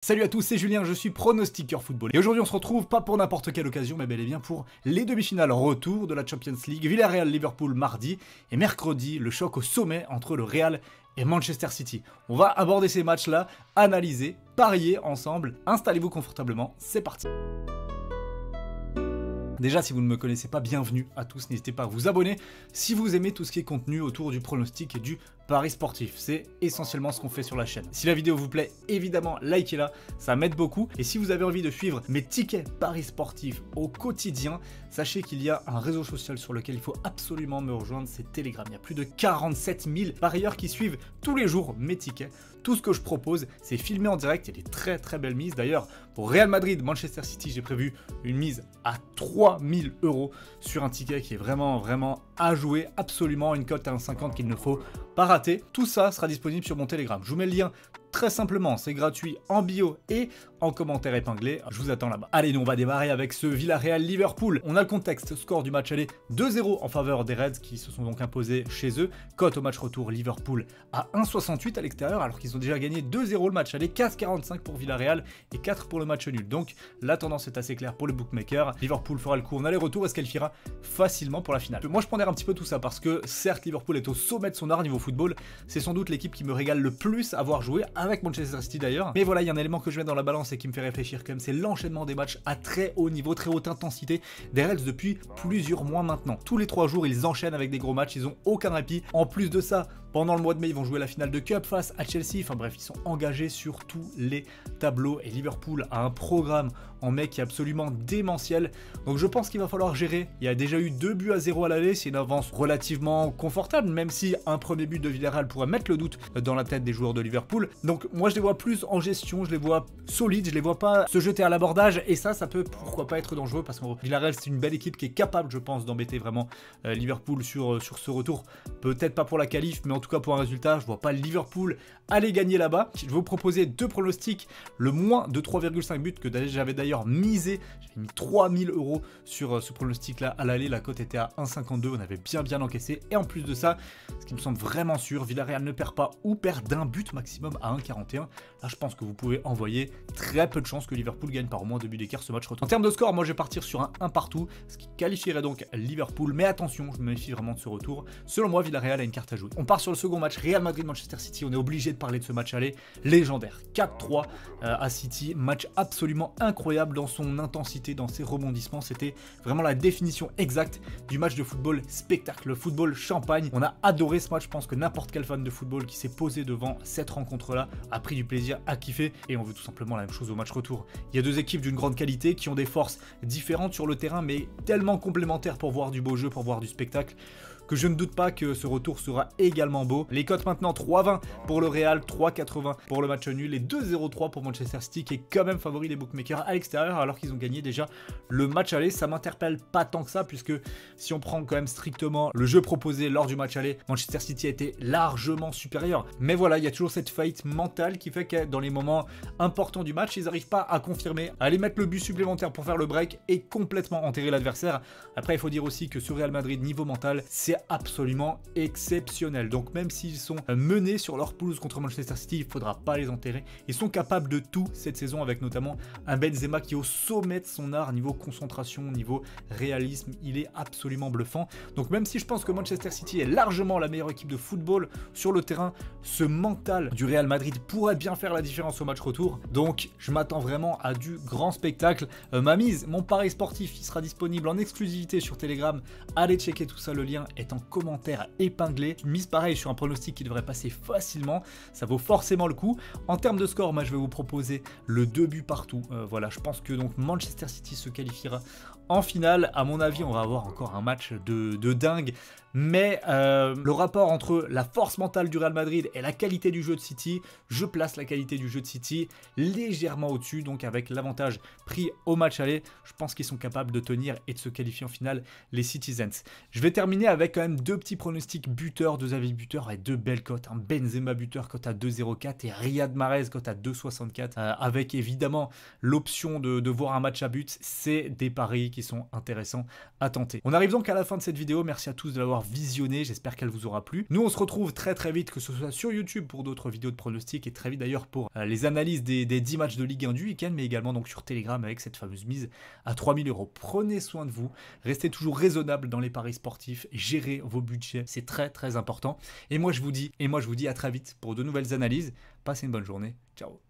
Salut à tous, c'est Julien, je suis pronostiqueur football. Et aujourd'hui on se retrouve pas pour n'importe quelle occasion, mais bel et bien pour les demi-finales retour de la Champions League. Villarreal-Liverpool mardi, et mercredi, le choc au sommet entre le Real et Manchester City. On va aborder ces matchs-là, analyser, parier ensemble. Installez-vous confortablement, c'est parti. Déjà, si vous ne me connaissez pas, bienvenue à tous, n'hésitez pas à vous abonner si vous aimez tout ce qui est contenu autour du pronostic et du pari sportif. C'est essentiellement ce qu'on fait sur la chaîne. Si la vidéo vous plaît, évidemment, likez-la, ça m'aide beaucoup. Et si vous avez envie de suivre mes tickets paris sportifs au quotidien, sachez qu'il y a un réseau social sur lequel il faut absolument me rejoindre, c'est Telegram. Il y a plus de 47 000 parieurs qui suivent tous les jours mes tickets. Tout ce que je propose, c'est filmé en direct, il y a des très belles mises. D'ailleurs, pour Real Madrid, Manchester City, j'ai prévu une mise à 3000 € sur un ticket qui est vraiment à jouer, absolument une cote à 1,50 qu'il ne faut pas rater. Tout ça sera disponible sur mon Telegram. Je vous mets le lien très simplement, c'est gratuit en bio et en commentaire épinglé. Je vous attends là-bas. Allez, nous on va démarrer avec ce Villarreal-Liverpool. On a le contexte, score du match aller 2-0 en faveur des Reds qui se sont donc imposés chez eux. Cote au match retour Liverpool à 1,68 à l'extérieur alors qu'ils ont déjà gagné 2-0 le match aller, 4,45 pour Villarreal et 4 pour le match nul. Donc la tendance est assez claire pour les bookmakers. Liverpool fera le coup en aller-retour et se qualifiera facilement pour la finale. Moi je pondère un petit peu tout ça parce que certes Liverpool est au sommet de son art niveau football. C'est sans doute l'équipe qui me régale le plus à voir jouer, avec Manchester City d'ailleurs. Mais voilà, il y a un élément que je mets dans la balance et qui me fait réfléchir quand même, c'est l'enchaînement des matchs à très haut niveau, très haute intensité des Reds depuis plusieurs mois maintenant. Tous les 3 jours, ils enchaînent avec des gros matchs, ils ont aucun répit. En plus de ça, pendant le mois de mai, ils vont jouer la finale de Cup face à Chelsea. Enfin bref, ils sont engagés sur tous les tableaux et Liverpool a un programme en mai qui est absolument démentiel. Donc je pense qu'il va falloir gérer. Il y a déjà eu 2-0 à l'aller, c'est une avance relativement confortable, même si un premier but de Villarreal pourrait mettre le doute dans la tête des joueurs de Liverpool. Donc moi je les vois plus en gestion, je les vois solides, je les vois pas se jeter à l'abordage et ça peut pourquoi pas être dangereux parce que Villarreal c'est une belle équipe qui est capable je pense d'embêter vraiment Liverpool sur ce retour. Peut-être pas pour la qualif mais en tout cas pour un résultat, je vois pas Liverpool aller gagner là-bas. Je vais vous proposer deux pronostics, le moins de 3,5 buts que j'avais d'ailleurs misé, j'avais mis 3000 € sur ce pronostic là à l'aller, la cote était à 1,52, on avait bien encaissé et en plus de ça, ce qui me semble vraiment sûr, Villarreal ne perd pas ou perd d'un but maximum à 1,41. Là je pense que vous pouvez envoyer très peu de chances que Liverpool gagne par au moins 2 buts d'écart ce match retour. En termes de score, moi je vais partir sur un 1 partout, ce qui qualifierait donc Liverpool, mais attention, je me méfie vraiment de ce retour. Selon moi, Villarreal a une carte à jouer. On part sur le second match, Real Madrid-Manchester City, on est obligé de parler de ce match aller légendaire. 4-3 à City, match absolument incroyable dans son intensité, dans ses rebondissements, c'était vraiment la définition exacte du match de football spectacle, le football champagne. On a adoré ce match, je pense que n'importe quel fan de football qui s'est posé devant cette rencontre-là a pris du plaisir à kiffer et on veut tout simplement la même chose au match retour. Il y a deux équipes d'une grande qualité qui ont des forces différentes sur le terrain mais tellement complémentaires pour voir du beau jeu, pour voir du spectacle, que je ne doute pas que ce retour sera également beau. Les cotes maintenant 3,20 pour le Real, 3,80 pour le match nul et 2,03 pour Manchester City qui est quand même favori des bookmakers à l'extérieur alors qu'ils ont gagné déjà le match aller. Ça m'interpelle pas tant que ça puisque si on prend quand même strictement le jeu proposé lors du match aller, Manchester City a été largement supérieur. Mais voilà, il y a toujours cette faillite mentale qui fait que dans les moments importants du match, ils n'arrivent pas à confirmer, à aller mettre le but supplémentaire pour faire le break et complètement enterrer l'adversaire. Après, il faut dire aussi que ce Real Madrid niveau mental, c'est absolument exceptionnel. Donc même s'ils sont menés sur leur pelouse contre Manchester City, il ne faudra pas les enterrer. Ils sont capables de tout cette saison avec notamment un Benzema qui est au sommet de son art, niveau concentration, niveau réalisme, il est absolument bluffant. Donc même si je pense que Manchester City est largement la meilleure équipe de football sur le terrain, ce mental du Real Madrid pourrait bien faire la différence au match retour. Donc je m'attends vraiment à du grand spectacle. Ma mise, mon pari sportif, il sera disponible en exclusivité sur Telegram. Allez checker tout ça, le lien est en commentaire épinglé. Une mise pareil sur un pronostic qui devrait passer facilement, ça vaut forcément le coup. En termes de score, moi je vais vous proposer le 2 buts partout. Voilà, je pense que donc Manchester City se qualifiera en finale. À mon avis, on va avoir encore un match de dingue. Mais le rapport entre la force mentale du Real Madrid et la qualité du jeu de City, je place la qualité du jeu de City légèrement au-dessus, donc avec l'avantage pris au match aller, je pense qu'ils sont capables de tenir et de se qualifier en finale, les Citizens. Je vais terminer avec quand même deux petits pronostics buteurs, deux avis buteurs et deux belles cotes. Un Benzema buteur cote à 2,04 et Riyad Mahrez cote à 2,64, avec évidemment l'option de voir un match à but. C'est des paris qui qui sont intéressants à tenter. On arrive donc à la fin de cette vidéo, merci à tous de l'avoir visionnée, j'espère qu'elle vous aura plu. Nous on se retrouve très vite, que ce soit sur YouTube pour d'autres vidéos de pronostics et très vite d'ailleurs pour les analyses des 10 matchs de Ligue 1 du week-end, mais également donc sur Telegram avec cette fameuse mise à 3000 €. Prenez soin de vous, restez toujours raisonnable dans les paris sportifs, gérez vos budgets, c'est très important. Et moi je vous dis à très vite pour de nouvelles analyses. Passez une bonne journée, ciao.